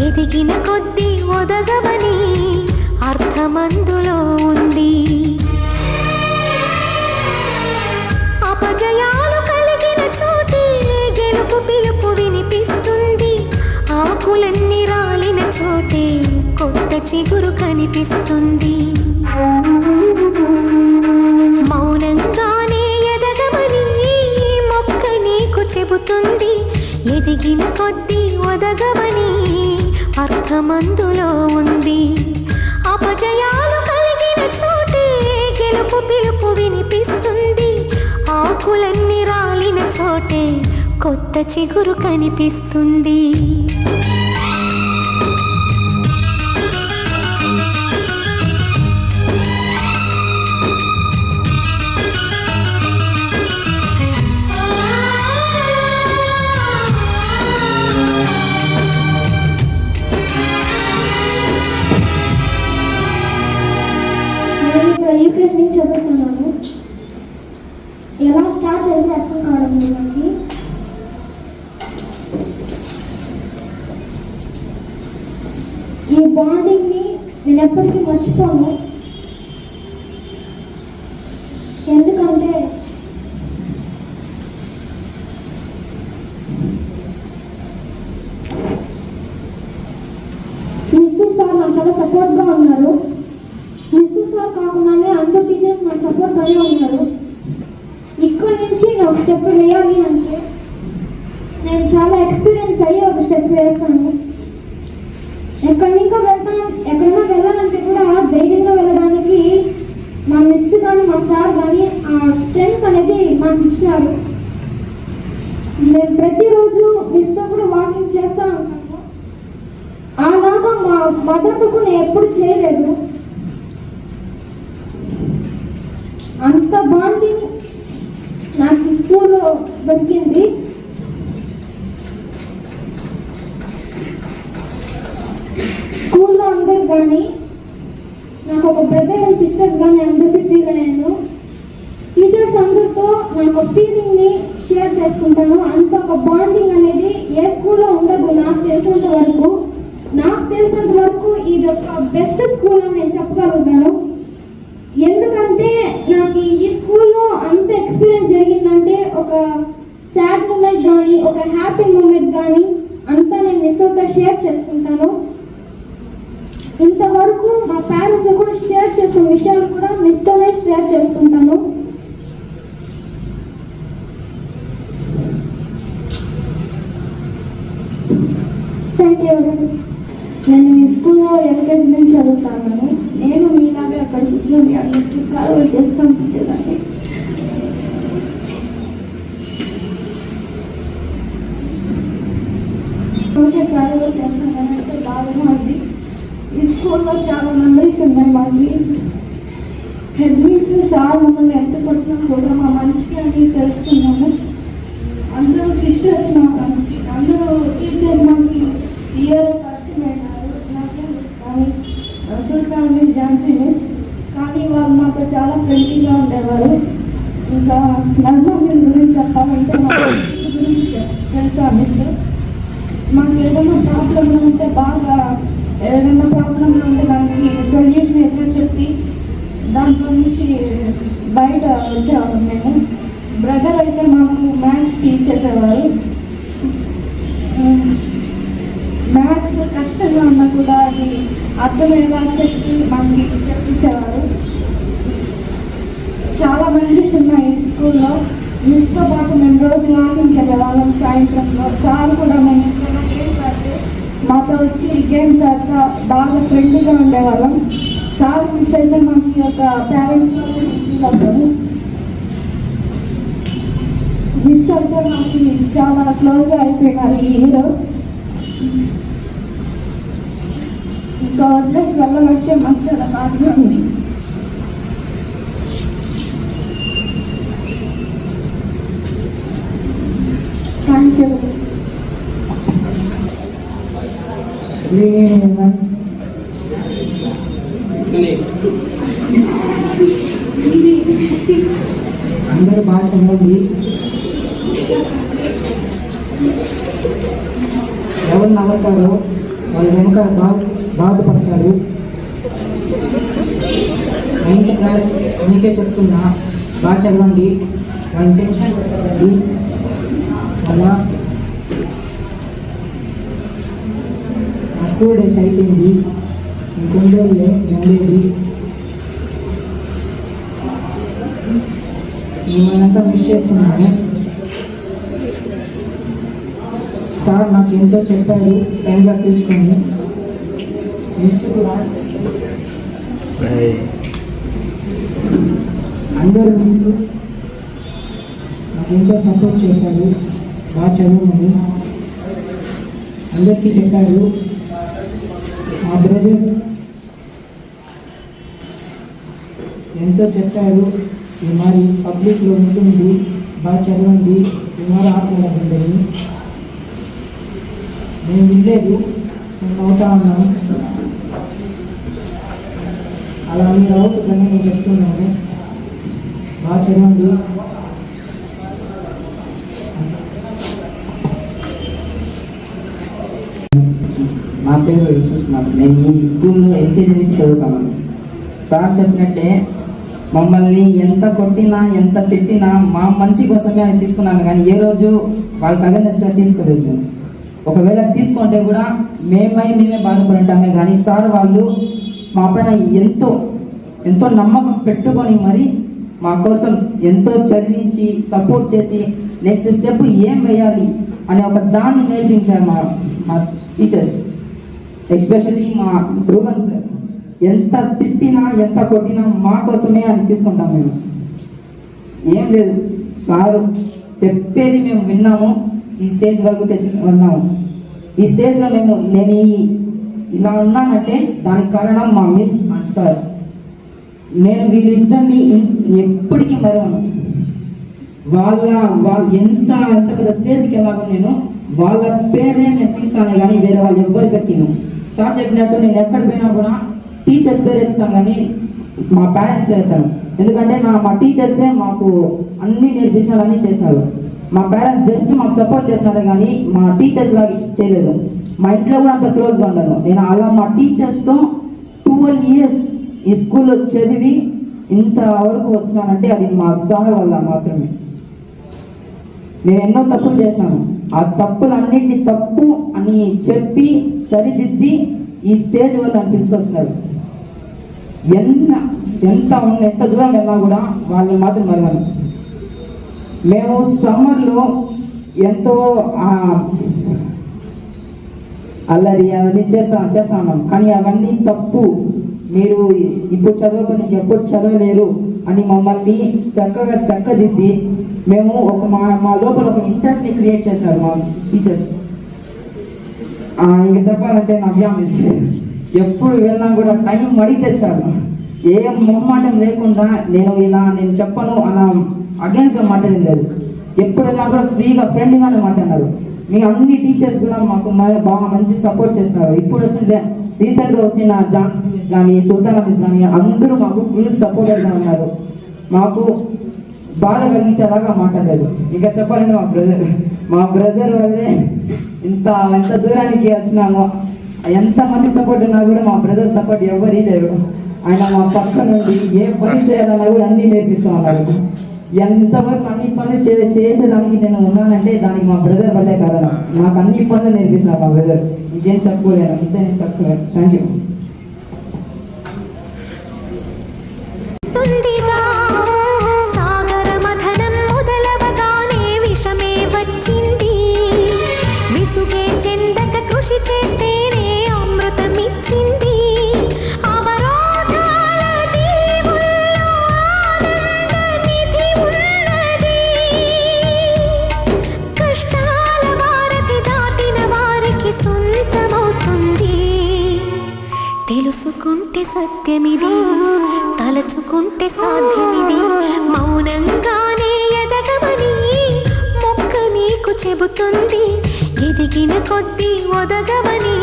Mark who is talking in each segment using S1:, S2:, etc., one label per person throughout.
S1: ఎదిగిన కొద్దీ ఒదగమని అర్థమందులో ఉంది. అపజయాలు కలిగిన చోటే గెలుపు పిలుపు వినిపిస్తుంది. ఆకులన్నీ రాలిన చోటే కొత్త చిగురు కనిపిస్తుంది. మౌనంగానే ఎదగమని మొక్క నీకు చెబుతుంది. ఎదిగిన కొద్దీ ఒదగమని అర్థమందులో ఉంది. అపజయాలు కలిగిన చోటే గెలుపు పిలుపు వినిపిస్తుంది. ఆకులన్నీ రాలిన చోటే కొత్త చిగురు కనిపిస్తుంది.
S2: యూపీఎస్ నుంచి చదువుతున్నాను. ఎలా స్టార్ట్ చేయాలి అర్థం కావడం నాకు. ఈ బాండింగ్ని నేను ఎప్పటికీ మర్చిపోను. ఎందుకంటే మిస్సెస్ సార్ నాకు చాలా సపోర్ట్గా ఉన్నారు. మిస్సెస్ సార్ కాకుండానే అందరు టీచర్స్ నాకు సపోర్ట్గానే ఉన్నారు. ఇక్కడి నుంచి నేను ఒక స్టెప్ వేయాలి అంటే నేను చాలా ఎక్స్పీరియన్స్ అయ్యి ఒక స్టెప్ వేస్తాను. ఎక్కడైనా వెళ్ళాలంటే కూడా ధైర్యంగా వెళ్ళడానికి మా మిస్ కానీ మా సార్ కానీ ఆ స్ట్రెంగ్త్ అనేది మాకు ఇచ్చినారు. నేను ప్రతిరోజు మిస్తో కూడా వాకింగ్ చేస్తూ ఉంటాను. అలాగా మా మదర్తో కూడా నేను ఎప్పుడు చేయలేదు. అంత బాండింగ్ నాకు స్కూల్లో దొరికింది. స్కూల్లో అందరు కానీ నాకు ఒక బ్రదర్ అండ్ సిస్టర్స్ కానీ అందరికీ ఫీల్ అయ్యాను. టీచర్స్ అందరితో నాకు ఫీలింగ్ని షేర్ చేసుకుంటాను. అంత ఒక బాండింగ్ అనేది ఏ స్కూల్లో ఉండదు నాకు తెలిసినంత వరకు. ఇది ఒక బెస్ట్ స్కూల్ అని నేను చెప్పగలుగుతాను. ఎందుకంటే నాకు ఈ స్కూల్లో అంత ఎక్స్పీరియన్స్ జరిగిందంటే ఒక సాడ్ మూమెంట్ కానీ ఒక హ్యాపీ మూమెంట్ కానీ అంతా నేను మిస్తో షేర్ చేసుకుంటాను. ఇంతవరకు మా పేరెంట్స్తో కూడా షేర్ చేసిన విషయాలు కూడా మిస్తోనే షేర్ చేసుకుంటాను. Thank you. నేను ఈ స్కూల్లో ఎల్కేజీ నుంచి చదువుతాను. నేను మీలాగే అక్కడ కూర్చొని అన్నింటినీ ట్రావెల్ చేస్తూ అనిపించేదాన్ని. ట్రావెల్ చేస్తాను అయితే బాగా ఉంది. ఈ స్కూల్లో చాలా మెమరీస్ ఉన్నాయి మాకు. హెడ్ మిస్ సార్ మమ్మల్ని ఎంత కొట్టినా కూడా మా మంచిగా అని తెలుసుకున్నాము. అందరూ సిస్టర్స్ మా మంచి, అందరూ టీచర్స్ మాకు ఇయర్ పరిచయమైనారు. కానీ సుల్తాన్ మిస్, ఝాన్సీ మిస్, కానీ వాళ్ళు మాతో చాలా ఫ్రెండ్లీగా ఉండేవారు. ఇంకా నర్మా మిస్ గురించి చెప్పాలంటే మా గురించి తెలుసా మిస్, మాకు ఏదైనా ప్రాబ్లంలు ఉంటే ఏదైనా ప్రాబ్లంలు ఉంటే దానికి సొల్యూషన్ ఎట్లా చెప్పి దాంట్లో నుంచి బయట వచ్చేవాళ్ళం మేము. బ్రదర్ అయితే మాకు మ్యాథ్స్ టీచ్ చేసేవారు. మ్యాథ్స్ కష్టంగా ఉన్నా కూడా అది అర్థమయ్యేలా చెప్పి మనకి చెప్పించేవారు. చాలా మెమరీస్ ఉన్నాయి ఈ స్కూల్లో. మిస్తో పాటు మేము రోజు వాకింగ్కి వెళ్ళేవాళ్ళం సాయంత్రంలో. సార్ కూడా మేము గేమ్స్ ఆడితే మాతో వచ్చి గేమ్స్ ఆడుతూ బాగా ఫ్రెండ్లీగా ఉండేవాళ్ళం. సార్ మిస్ అయితే మాకు యొక్క పేరెంట్స్లో ఫీల్ అవుతారు. మిస్ అయితే మాకు చాలా క్లోజ్గా అయిపోయినారు ఈ హీరో. ఇంకా వదిలేసి వెళ్ళవచ్చే మాకు చాలా బాగా ఉంది. Thank you.
S3: అందరూ బాగా చదవండి. ఎవరు నవ్వుతారో వాళ్ళ వెనుక బాధపడతారు. 9th క్లాస్ మీకే చెప్తున్నా, బాగా చదవండి, వాళ్ళ టెన్షన్ పెట్టండి. అలా స్కూల్ డేస్ అయిపోయింది, ఇంకొండే ఉండేది. మిమ్మల్నంతా మిస్ చేస్తున్నాను. సార్ నాకు ఎంతో చెప్పారు, పెన్గా తీసుకొని మిస్ కూడా అందరూ మిస్ నాకు ఎంతో సపోర్ట్ చేశారు, బాగా చదవమని అందరికీ చెప్పారు. మా బ్రదర్ ఎంతో చెప్పారు, ఈ మరి పబ్లిక్లో ఉంటుంది, బాగా చదవండి, ఈ మరి ఆడుకోవాలని. నేను వినలేదు, నేను అవుతా ఉన్నాను. అలా మీరు అవుతుందని నేను చెప్తున్నాను, బాగా చదవండి.
S4: నా పేరు విశ్వస్నాథ్. నేను ఈ స్కూల్లో ఎల్కేజీ నుంచి చదువుతాను. సార్ చెప్పినట్టే మమ్మల్ని ఎంత కొట్టినా ఎంత తిట్టినా మా మంచి కోసమే అది తీసుకున్నాము, కానీ ఏ రోజు వాళ్ళకి అగెన్స్ట్గా తీసుకోలేదు. ఒకవేళ తీసుకుంటే కూడా మేమే బాధపడుంటామే, కానీ సార్ వాళ్ళు మా పైన ఎంతో ఎంతో నమ్మకం పెట్టుకొని మరి మా కోసం ఎంతో చదివించి సపోర్ట్ చేసి నెక్స్ట్ స్టెప్ ఏం వేయాలి అనే ఒక దాన్ని నేర్పించారు మా టీచర్స్. ఎస్పెషల్లీ మా రూబన్ సార్ ఎంత తిట్టినా ఎంత కొట్టినా మా కోసమే అని తీసుకుంటాం మేము. ఏం లేదు, సారు చెప్పేది మేము విన్నాము, ఈ స్టేజ్ వరకు ఉన్నాము. ఈ స్టేజ్లో నేను ఇలా ఉన్నానంటే దానికి కారణం మా మిస్ అండ్ సార్. నేను వీళ్ళిద్దరిని ఎప్పటికీ మరవను. వాళ్ళ ఎంత పెద్ద స్టేజ్కి వెళ్ళాము, నేను వాళ్ళ పేరునే నేను తీస్తాను, కానీ వేరే వాళ్ళు ఎవ్వరు పెట్టిను. సార్ చెప్పినట్టు నేను ఎక్కడ పోయినా కూడా టీచర్స్ పేరు ఎత్తుతాను, కానీ మా పేరెంట్స్ పేరు ఎత్తాను. ఎందుకంటే మా టీచర్సే మాకు అన్నీ నేర్పించినారు, అన్నీ చేసినారు. మా పేరెంట్స్ జస్ట్ మాకు సపోర్ట్ చేసినారు, కానీ మా టీచర్స్ లాగా చేయలేదు. మా ఇంట్లో కూడా అంత క్లోజ్గా ఉన్నాను. నేను అలా మా టీచర్స్తో 12 years ఈ స్కూల్లో చదివి ఇంతవరకు వచ్చినానంటే అది మా సార్ వల్ల మాత్రమే. నేను ఎన్నో తప్పులు చేసినాను, ఆ తప్పులన్నింటినీ తప్పు అని చెప్పి సరిదిద్ది ఈ స్టేజ్ వల్ల అనిపించుకొచ్చినారు. ఎంత దూరం వెళ్ళినా కూడా వాళ్ళు మాత్రం మరవను. మేము సమ్మర్లో ఎంతో అల్లరి అవన్నీ చేస్తా ఉన్నాం, కానీ అవన్నీ తప్పు, మీరు ఇప్పుడు చదవకపోతే ఎప్పుడు చదవలేరు అని మమ్మల్ని చక్కదిద్ది మేము మా లోపల ఒక ఇంట్రెస్ట్ని క్రియేట్ చేసినారు మా టీచర్స్. ఇంకా చెప్పాలంటే నవ్యా మిస్ ఎప్పుడు వెళ్ళినా కూడా టైం అడిగితే చాలు, ఏం మొహమాటం లేకుండా నేను చెప్పను అలా అగేన్స్ట్గా మాట్లాడింది లేదు. ఎప్పుడు వెళ్ళినా కూడా ఫ్రీగా ఫ్రెండ్గానే మాట్లాడినారు. మీ అన్ని టీచర్స్ కూడా మాకు బాగా మంచి సపోర్ట్ చేస్తున్నారు. ఇప్పుడు వచ్చిన రీసెంట్గా వచ్చిన జాన్సీ మిస్ కానీ సుల్తానా మిస్ కానీ అందరూ మాకు ఫుల్ సపోర్టర్గా ఉన్నారు. మాకు బాధ కలిగించేలాగా మాట్లాడలేదు. ఇంకా చెప్పాలంటే మా బ్రదర్ వల్లే ఇంత దూరానికి వచ్చినాము. ఎంతమంది సపోర్ట్ ఉన్నా కూడా మా బ్రదర్ సపోర్ట్ ఎవరు లేరు. ఆయన మా పక్క నుండి ఏ పని చేయాలన్నా కూడా అన్నీ నేర్పిస్తూ ఉన్నారు. ఎంతవరకు అన్ని పనులు చేసేదానికి నేను ఉన్నానంటే దానికి మా బ్రదర్ వల్లే కారణం. నాకు అన్ని పనులు నేర్పిస్తున్నారు మా బ్రదర్. ఇదేం చెప్పుకోలేను, ఇంతే నేను చెప్పుకోలేను. Thank you.
S1: కృషి చేస్తేనే అమృతమిచ్చింది. కష్టాల వారధి దాటిన వారికి సొంతమవుతుంది. తెలుసుకుంటే సత్యమిది, తలచుకుంటే సాధ్యమిది. మౌనంగానే ఎదగమని మొక్క నీకు చెబుతుంది. ఎదిగిన కొద్దీ ఒదగమని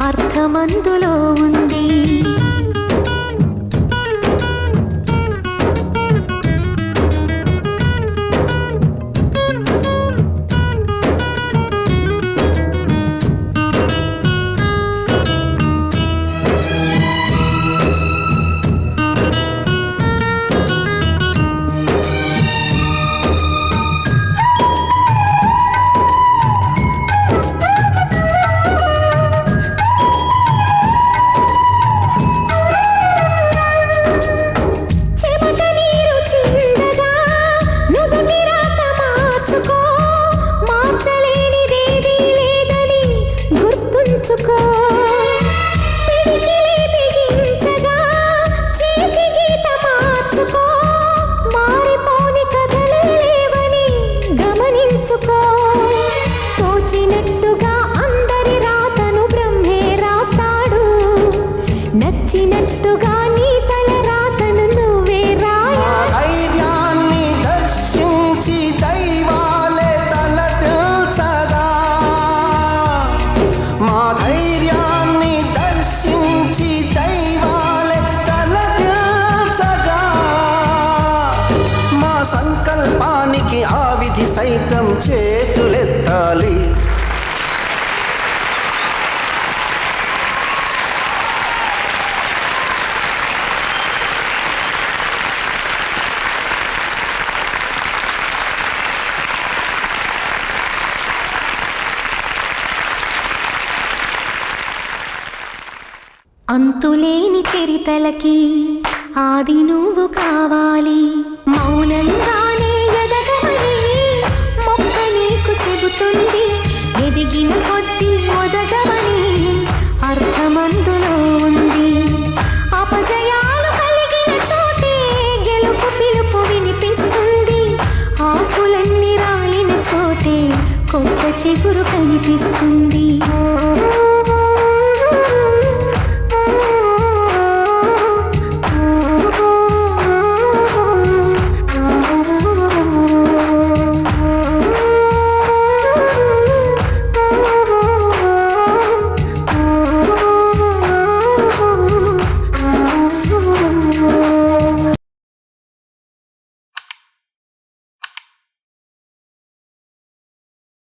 S1: అర్థమందులో ఉంది. అంతులేని చరితలకి ఆది నువ్వు కావాలి. మౌనంగానే ఎదగమని మొక్క నీకు చెబుతుంది. ఎదిగిన కొద్దీ ఒదగమని అర్థమందులో ఉంది. అపజయాలు కలిగిన చోటే గెలుపు పిలుపు వినిపిస్తుంది. ఆకులన్నీ రాలిన చోటే కొత్త చిగురు కనిపిస్తుంది.